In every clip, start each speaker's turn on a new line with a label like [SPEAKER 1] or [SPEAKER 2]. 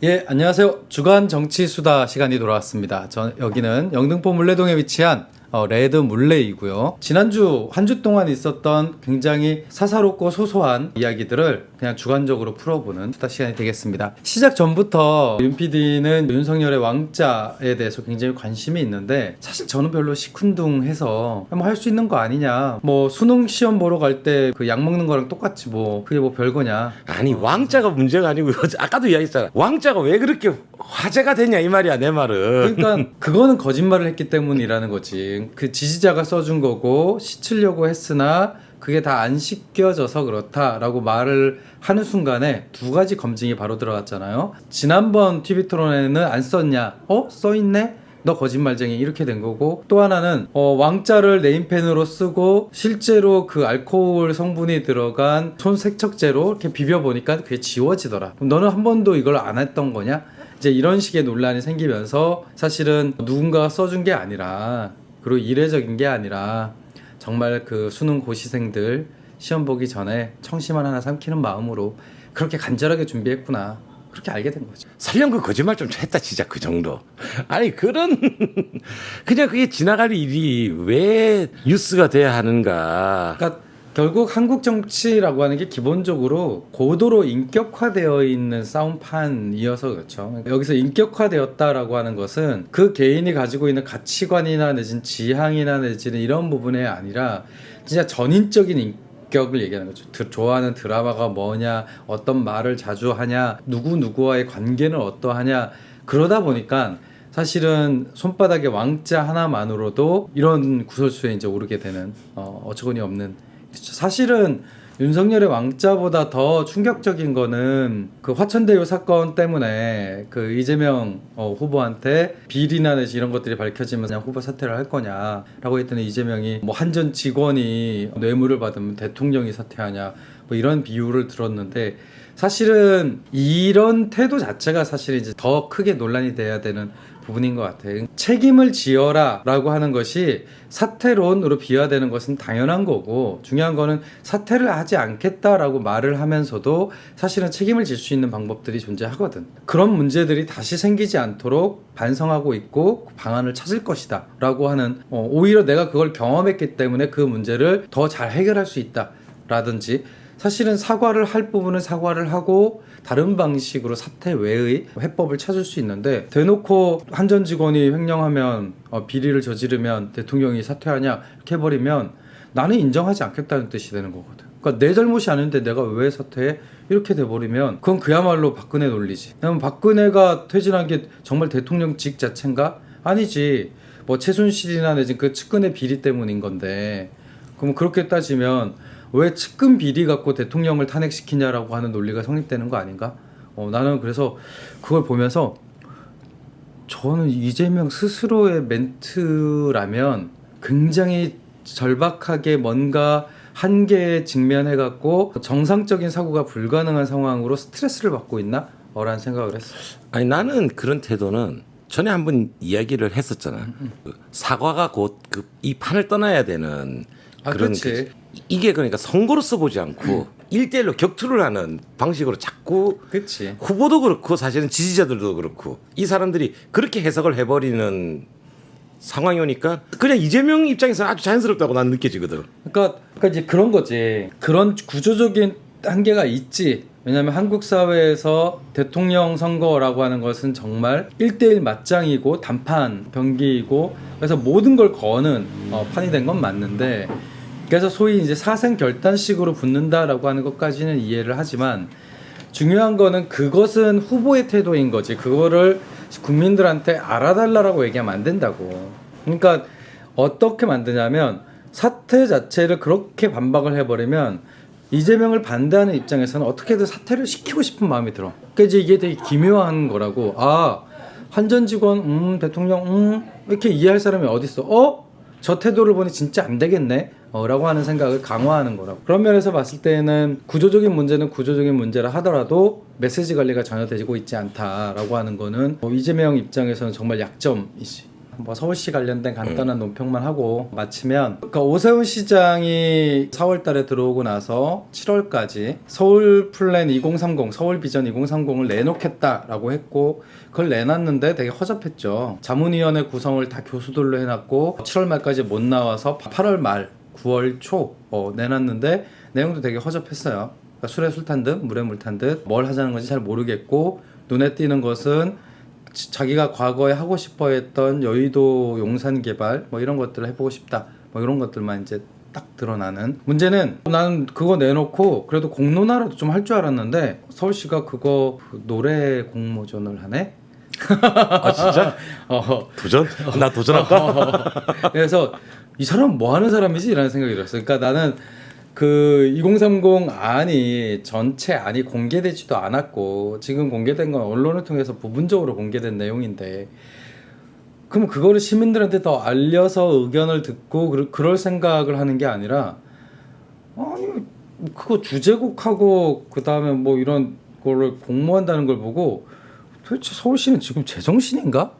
[SPEAKER 1] 예, 안녕하세요. 주간 정치 수다 시간이 돌아왔습니다. 여기는 영등포 물레동에 위치한 레드 물레이고요. 지난주 한 주 동안 있었던 굉장히 사사롭고 소소한 이야기들을 그냥 주관적으로 풀어보는 수다 시간이 되겠습니다. 시작 전부터 윤 PD는 윤석열의 왕자에 대해서 굉장히 관심이 있는데 사실 저는 별로 시큰둥해서 뭐 할 수 있는 거 아니냐. 뭐 수능 시험 보러 갈 때 그 약 먹는 거랑 똑같지 뭐 그게 뭐 별거냐.
[SPEAKER 2] 아니 왕자가 문제가 아니고 아까도 이야기했잖아. 왕자가 왜 그렇게 화제가 되냐 이 말이야 내 말은.
[SPEAKER 1] 그러니까 그거는 거짓말을 했기 때문이라는 거지. 그 지지자가 써준 거고 씻으려고 했으나 그게 다 안 씻겨져서 그렇다라고 말을 하는 순간에 두 가지 검증이 바로 들어갔잖아요. 지난번 TV 토론에는 안 썼냐? 써있네? 너 거짓말쟁이 이렇게 된 거고, 또 하나는 왕자를 네임펜으로 쓰고 실제로 그 알코올 성분이 들어간 손 세척제로 이렇게 비벼보니까 그게 지워지더라. 그럼 너는 한 번도 이걸 안 했던 거냐? 이제 이런 식의 논란이 생기면서 사실은 누군가가 써준 게 아니라, 그리고 이례적인 게 아니라 정말 그 수능 고시생들 시험 보기 전에 청심환 하나 삼키는 마음으로 그렇게 간절하게 준비했구나, 그렇게 알게 된 거죠.
[SPEAKER 2] 설령 그 거짓말 좀 했다 진짜 그 정도. 아니 그런 그냥 그게 지나갈 일이 왜 뉴스가 돼야 하는가.
[SPEAKER 1] 그러니까 결국 한국 정치라고 하는 게 기본적으로 고도로 인격화되어 있는 싸움판이어서 그렇죠. 여기서 인격화되었다라고 하는 것은 그 개인이 가지고 있는 가치관이나 내지는 지향이나 내지는 이런 부분에 아니라 진짜 전인적인 인격을 얘기하는 거죠. 좋아하는 드라마가 뭐냐, 어떤 말을 자주 하냐, 누구와의 관계는 어떠하냐. 그러다 보니까 사실은 손바닥에 왕자 하나만으로도 이런 구설수에 이제 오르게 되는 어처구니 없는. 사실은 윤석열의 왕자보다 더 충격적인 거는 그 화천대유 사건 때문에 그 이재명 후보한테 비리나 내지 이런 것들이 밝혀지면 그냥 후보 사퇴를 할 거냐라고 했더니 이재명이 뭐 한전 직원이 뇌물을 받으면 대통령이 사퇴하냐 뭐 이런 비유를 들었는데, 사실은 이런 태도 자체가 사실 이제 더 크게 논란이 돼야 되는 부분인 것 같아요. 책임을 지어라 라고 하는 것이 사퇴론으로 비화되는 것은 당연한 거고, 중요한 거는 사퇴를 하지 않겠다라고 말을 하면서도 사실은 책임을 질 수 있는 방법들이 존재하거든. 그런 문제들이 다시 생기지 않도록 반성하고 있고 방안을 찾을 것이다 라고 하는, 오히려 내가 그걸 경험했기 때문에 그 문제를 더 잘 해결할 수 있다 라든지, 사실은 사과를 할 부분은 사과를 하고 다른 방식으로 사퇴 외의 해법을 찾을 수 있는데, 대놓고 한전 직원이 횡령하면 비리를 저지르면 대통령이 사퇴하냐 이렇게 해버리면 나는 인정하지 않겠다는 뜻이 되는 거거든. 그러니까 내 잘못이 아닌데 내가 왜 사퇴해? 이렇게 돼버리면 그건 그야말로 박근혜 논리지. 왜냐면 박근혜가 퇴진한 게 정말 대통령직 자체인가? 아니지. 뭐 최순실이나 내지 그 측근의 비리 때문인 건데, 그럼 그렇게 따지면 왜 측근 비리 갖고 대통령을 탄핵시키냐라고 하는 논리가 성립되는 거 아닌가? 나는 그래서 그걸 보면서 저는 이재명 스스로의 멘트라면 굉장히 절박하게 뭔가 한계에 직면해갖고 정상적인 사고가 불가능한 상황으로 스트레스를 받고 있나? 라는 생각을 했어.
[SPEAKER 2] 아니 나는 그런 태도는 전에 한번 이야기를 했었잖아. 사과가 곧 이 판을 떠나야 되는 그런
[SPEAKER 1] 그렇지.
[SPEAKER 2] 이게 그러니까 선거로서 보지 않고 1대1로 격투를 하는 방식으로 자꾸,
[SPEAKER 1] 그치.
[SPEAKER 2] 후보도 그렇고 사실은 지지자들도 그렇고 이 사람들이 그렇게 해석을 해버리는 상황이 오니까 그냥 이재명 입장에서 아주 자연스럽다고 난 느껴지거든.
[SPEAKER 1] 그러니까 이제 그런 거지. 그런 구조적인 한계가 있지. 왜냐하면 한국 사회에서 대통령 선거라고 하는 것은 정말 1대1 맞짱이고 단판 경기이고, 그래서 모든 걸 거는 판이 된 건 맞는데, 그래서 소위 이제 사생 결단식으로 붙는다라고 하는 것까지는 이해를 하지만, 중요한 거는 그것은 후보의 태도인 거지. 그거를 국민들한테 알아달라고 얘기하면 안 된다고. 그러니까 어떻게 만드냐면 사퇴 자체를 그렇게 반박을 해버리면 이재명을 반대하는 입장에서는 어떻게든 사퇴를 시키고 싶은 마음이 들어. 그러니까 이제 이게 되게 기묘한 거라고. 한전 직원, 대통령, 이렇게 이해할 사람이 어딨어? 저 태도를 보니 진짜 안 되겠네? 라고 하는 생각을 강화하는 거라고. 그런 면에서 봤을 때는 구조적인 문제는 구조적인 문제라 하더라도 메시지 관리가 전혀 되고 있지 않다라고 하는 거는 이재명 입장에서는 정말 약점이지. 뭐 서울시 관련된 간단한 논평만 하고 마치면, 그러니까 오세훈 시장이 4월달에 들어오고 나서 7월까지 서울 플랜 2030, 서울 비전 2030을 내놓겠다라고 했고, 그걸 내놨는데 되게 허접했죠. 자문위원회 구성을 다 교수들로 해놨고 7월 말까지 못 나와서 8월 말 9월 초 내놨는데 내용도 되게 허접했어요. 그러니까 술에 술 탄 듯 물에 물 탄 듯 뭘 하자는 건지 잘 모르겠고, 눈에 띄는 것은 자기가 과거에 하고 싶어 했던 여의도 용산 개발 뭐 이런 것들을 해보고 싶다 뭐 이런 것들만 이제 딱 드러나는. 문제는 나는 그거 내놓고 그래도 공론화라도 좀 할 줄 알았는데 서울시가 그거 노래 공모전을 하네?
[SPEAKER 2] 아 진짜? 도전? 나 도전할까?
[SPEAKER 1] 그래서 이 사람 뭐 하는 사람이지? 이라는 생각이 들었어요. 그러니까 나는 그 2030 안이 전체 안이 공개되지도 않았고, 지금 공개된 건 언론을 통해서 부분적으로 공개된 내용인데, 그럼 그거를 시민들한테 더 알려서 의견을 듣고 그럴 생각을 하는 게 아니라, 아니 그거 주제곡하고 그 다음에 뭐 이런 거를 공모한다는 걸 보고 도대체 서울시는 지금 제정신인가?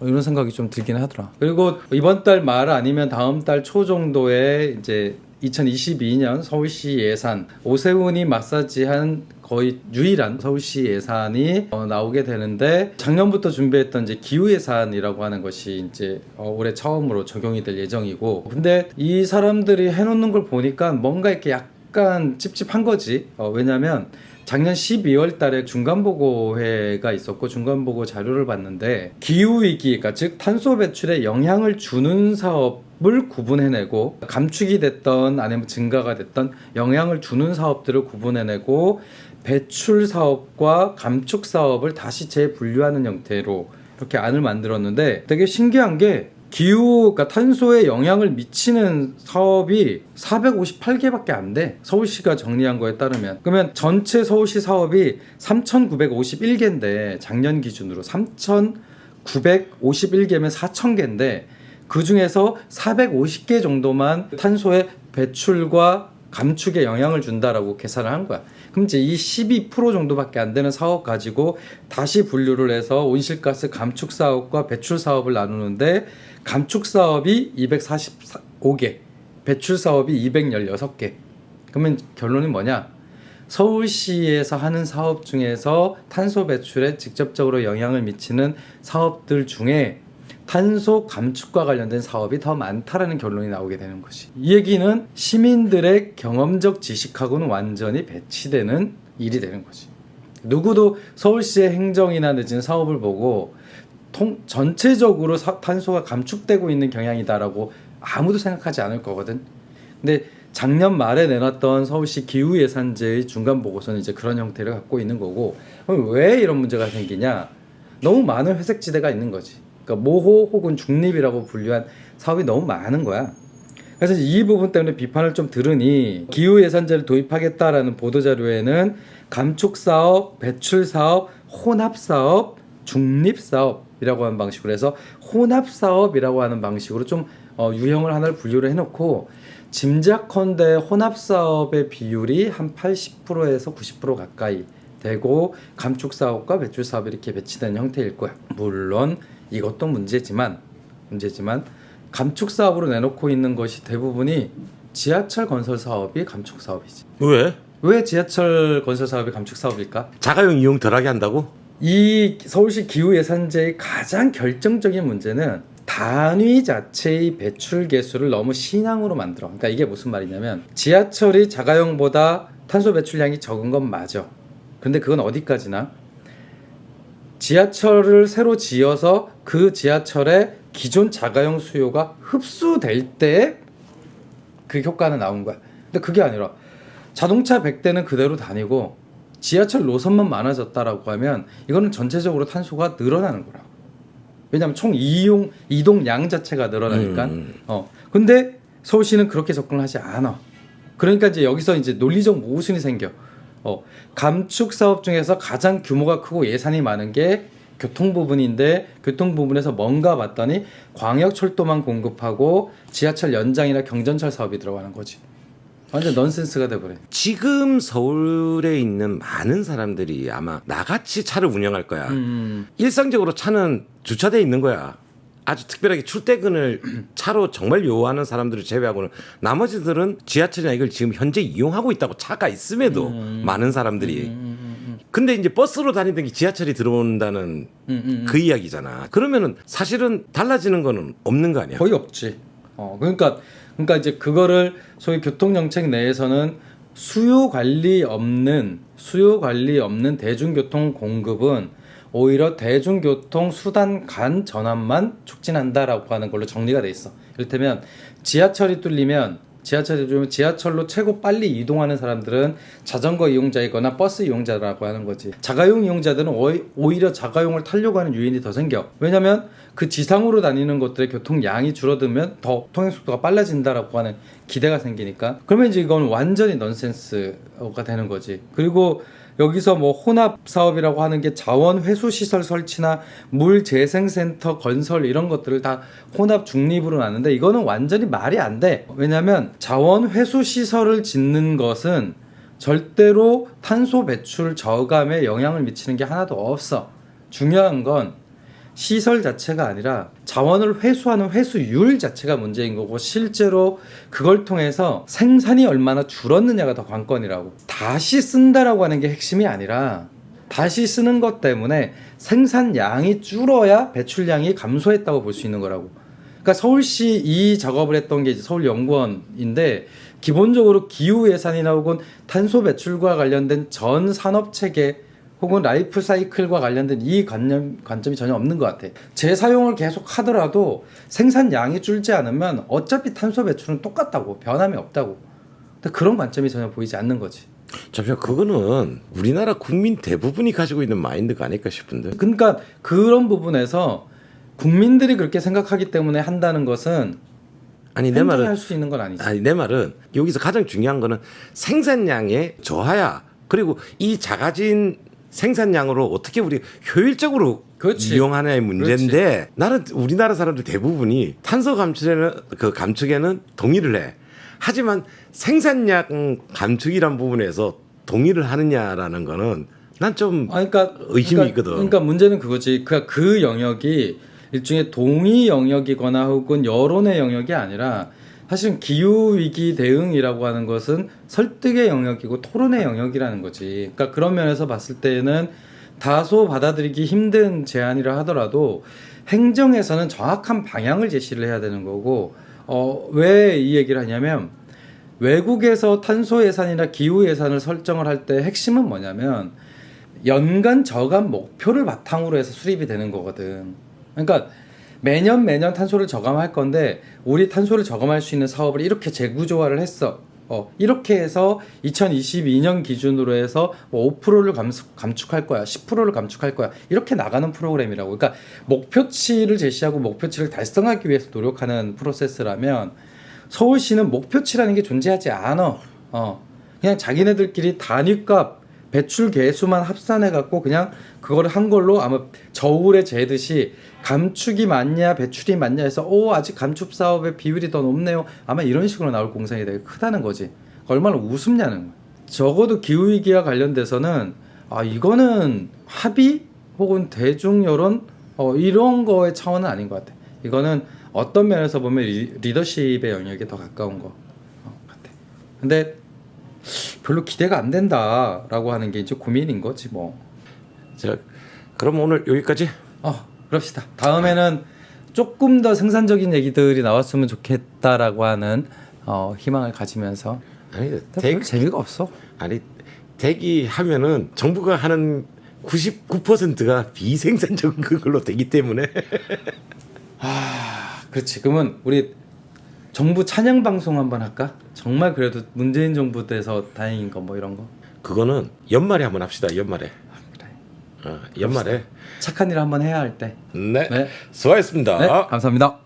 [SPEAKER 1] 이런 생각이 좀 들긴 하더라. 그리고 이번 달 말 아니면 다음 달 초 정도에 이제 2022년 서울시 예산, 오세훈이 마사지한 거의 유일한 서울시 예산이 나오게 되는데, 작년부터 준비했던 이제 기후 예산이라고 하는 것이 이제 올해 처음으로 적용이 될 예정이고, 근데 이 사람들이 해놓는 걸 보니까 뭔가 이렇게 약간 찝찝한 거지. 왜냐면 작년 12월 달에 중간보고회가 있었고, 중간보고 자료를 봤는데 기후위기, 그러니까 즉 탄소 배출에 영향을 주는 사업을 구분해내고, 감축이 됐던 아니면 증가가 됐던 영향을 주는 사업들을 구분해내고, 배출 사업과 감축 사업을 다시 재분류하는 형태로 이렇게 안을 만들었는데, 되게 신기한 게 기후, 그러니까 탄소에 영향을 미치는 사업이 458개밖에 안 돼. 서울시가 정리한 거에 따르면. 그러면 전체 서울시 사업이 3,951개인데, 작년 기준으로 3,951개면 4,000개인데 그 중에서 450개 정도만 탄소의 배출과 감축에 영향을 준다라고 계산을 한 거야. 그럼 이제 이 12% 정도밖에 안 되는 사업 가지고 다시 분류를 해서 온실가스 감축 사업과 배출 사업을 나누는데, 감축 사업이 245개, 배출 사업이 216개. 그러면 결론이 뭐냐? 서울시에서 하는 사업 중에서 탄소 배출에 직접적으로 영향을 미치는 사업들 중에 탄소 감축과 관련된 사업이 더 많다라는 결론이 나오게 되는 것이. 이 얘기는 시민들의 경험적 지식하고는 완전히 배치되는 일이 되는 거지. 누구도 서울시의 행정이나 늦은 사업을 보고 전체적으로 탄소가 감축되고 있는 경향이다라고 아무도 생각하지 않을 거거든. 근데 작년 말에 내놨던 서울시 기후예산제의 중간보고서는 이제 그런 형태를 갖고 있는 거고, 그럼 왜 이런 문제가 생기냐? 너무 많은 회색지대가 있는 거지. 그러니까 모호 혹은 중립이라고 분류한 사업이 너무 많은 거야. 그래서 이 부분 때문에 비판을 좀 들으니, 기후예산제를 도입하겠다라는 보도자료에는 감축사업, 배출사업, 혼합사업, 중립사업이라고 하는 방식으로 해서 혼합사업이라고 하는 방식으로 좀 유형을 하나를 분류를 해놓고, 짐작컨대 혼합사업의 비율이 한 80%에서 90% 가까이 되고, 감축사업과 배출사업이 이렇게 배치된 형태일 거야. 물론 이것도 문제지만 감축사업으로 내놓고 있는 것이 대부분이 지하철 건설 사업이 감축사업이지. 왜 지하철 건설 사업이 감축사업일까?
[SPEAKER 2] 자가용 이용 덜하게 한다고?
[SPEAKER 1] 이 서울시 기후예산제의 가장 결정적인 문제는 단위 자체의 배출 개수를 너무 신앙으로 만들어. 그러니까 이게 무슨 말이냐면, 지하철이 자가용보다 탄소 배출량이 적은 건 맞아. 근데 그건 어디까지나? 지하철을 새로 지어서 그 지하철에 기존 자가용 수요가 흡수될 때 그 효과는 나온 거야. 근데 그게 아니라 자동차 100대는 그대로 다니고 지하철 노선만 많아졌다라고 하면 이거는 전체적으로 탄소가 늘어나는 거라고. 왜냐하면 총 이동량 자체가 늘어나니까. 근데 서울시는 그렇게 접근을 하지 않아. 그러니까 이제 여기서 이제 논리적 모순이 생겨. 감축 사업 중에서 가장 규모가 크고 예산이 많은 게 교통 부분인데, 교통 부분에서 뭔가 봤더니 광역철도만 공급하고 지하철 연장이나 경전철 사업이 들어가는 거지. 완전 넌센스가 돼버려.
[SPEAKER 2] 지금 서울에 있는 많은 사람들이 아마 나같이 차를 운영할 거야. 일상적으로 차는 주차돼 있는 거야. 아주 특별하게 출퇴근을 차로 정말 요하는 사람들을 제외하고는 나머지들은 지하철이나 이걸 지금 현재 이용하고 있다고 차가 있음에도 많은 사람들이 근데 이제 버스로 다니던 게 지하철이 들어온다는 그 이야기잖아. 그러면은 사실은 달라지는 거는 없는 거 아니야?
[SPEAKER 1] 거의 없지. 그러니까 이제 그거를 소위 교통정책 내에서는 수요 관리 없는 대중교통 공급은 오히려 대중교통 수단 간 전환만 촉진한다라고 하는 걸로 정리가 돼 있어. 이를테면 지하철이 뚫리면 지하철로 최고 빨리 이동하는 사람들은 자전거 이용자이거나 버스 이용자라고 하는 거지. 자가용 이용자들은 오히려 자가용을 타려고 하는 유인이 더 생겨. 왜냐면 그 지상으로 다니는 것들의 교통량이 줄어들면 더 통행속도가 빨라진다라고 하는 기대가 생기니까. 그러면 이제 이건 완전히 넌센스가 되는 거지. 그리고 여기서 뭐 혼합 사업이라고 하는 게 자원 회수 시설 설치나 물 재생센터 건설 이런 것들을 다 혼합 중립으로 놨는데 이거는 완전히 말이 안 돼. 왜냐면 자원 회수 시설을 짓는 것은 절대로 탄소 배출 저감에 영향을 미치는 게 하나도 없어. 중요한 건 시설 자체가 아니라 자원을 회수하는 회수율 자체가 문제인 거고, 실제로 그걸 통해서 생산이 얼마나 줄었느냐가 더 관건이라고. 다시 쓴다라고 하는 게 핵심이 아니라 다시 쓰는 것 때문에 생산량이 줄어야 배출량이 감소했다고 볼 수 있는 거라고. 그러니까 서울시 이 작업을 했던 게 이제 서울연구원인데, 기본적으로 기후 예산이나 혹은 탄소 배출과 관련된 전 산업 체계 혹은 라이프 사이클과 관련된 이 관점이 전혀 없는 것 같아. 재사용을 계속 하더라도 생산량이 줄지 않으면 어차피 탄소 배출은 똑같다고, 변함이 없다고. 근데 그런 관점이 전혀 보이지 않는 거지.
[SPEAKER 2] 잠시만, 그거는 우리나라 국민 대부분이 가지고 있는 마인드가 아닐까 싶은데.
[SPEAKER 1] 그러니까 그런 부분에서 국민들이 그렇게 생각하기 때문에 한다는 것은
[SPEAKER 2] 아니, 내 말은
[SPEAKER 1] 할 수 있는 건 아니지.
[SPEAKER 2] 아니, 내 말은 여기서 가장 중요한 거는 생산량의 저하야. 그리고 이 작아진 생산량으로 어떻게 우리 효율적으로
[SPEAKER 1] 그렇지.
[SPEAKER 2] 이용하냐의 문제인데,
[SPEAKER 1] 그렇지.
[SPEAKER 2] 나는 우리나라 사람들 대부분이 탄소 감축에는 동의를 해. 하지만 생산량 감축이란 부분에서 동의를 하느냐라는 거는 난 좀 의심이 있거든.
[SPEAKER 1] 그러니까 문제는 그거지. 그 영역이 일종의 동의 영역이거나 혹은 여론의 영역이 아니라, 사실은 기후위기 대응이라고 하는 것은 설득의 영역이고 토론의 영역이라는 거지. 그러니까 그런 면에서 봤을 때는 다소 받아들이기 힘든 제안이라 하더라도 행정에서는 정확한 방향을 제시를 해야 되는 거고, 왜 이 얘기를 하냐면, 외국에서 탄소 예산이나 기후 예산을 설정을 할 때 핵심은 뭐냐면 연간 저감 목표를 바탕으로 해서 수립이 되는 거거든. 그러니까 매년 탄소를 저감할 건데, 우리 탄소를 저감할 수 있는 사업을 이렇게 재구조화를 했어. 이렇게 해서 2022년 기준으로 해서 뭐 5%를 감축할 거야, 10%를 감축할 거야, 이렇게 나가는 프로그램이라고. 그러니까 목표치를 제시하고 목표치를 달성하기 위해서 노력하는 프로세스라면, 서울시는 목표치라는 게 존재하지 않아. 그냥 자기네들끼리 단위값 배출 개수만 합산해 갖고 그냥 그거를 한 걸로 아마 저울에 재듯이 감축이 많냐 배출이 많냐 해서 아직 감축 사업의 비율이 더 높네요, 아마 이런 식으로 나올 공산이 되게 크다는 거지. 얼마나 우습냐는 거야. 적어도 기후위기와 관련돼서는 이거는 합의 혹은 대중 여론 이런 거의 차원은 아닌 것 같아. 이거는 어떤 면에서 보면 리더십의 영역에 더 가까운 거 같아. 근데 별로 기대가 안 된다라고 하는 게 이제 고민인 거지 뭐.
[SPEAKER 2] 자, 그럼 오늘 여기까지.
[SPEAKER 1] 그럽시다. 다음에는 조금 더 생산적인 얘기들이 나왔으면 좋겠다라고 하는 희망을 가지면서.
[SPEAKER 2] 아니,
[SPEAKER 1] 별 재미가 없어.
[SPEAKER 2] 아니, 대기하면은 정부가 하는 99%가 비생산적인 걸로 되기 때문에.
[SPEAKER 1] 그렇지. 그러면 우리 정부 찬양 방송 한번 할까? 정말 그래도 문재인 정부 때서 다행인 거 뭐 이런 거.
[SPEAKER 2] 그거는 연말에 한번 합시다. 연말에.
[SPEAKER 1] 그래.
[SPEAKER 2] 연말에.
[SPEAKER 1] 착한 일 한번 해야 할 때.
[SPEAKER 2] 네.
[SPEAKER 1] 네.
[SPEAKER 2] 수고하셨습니다.
[SPEAKER 1] 네. 감사합니다.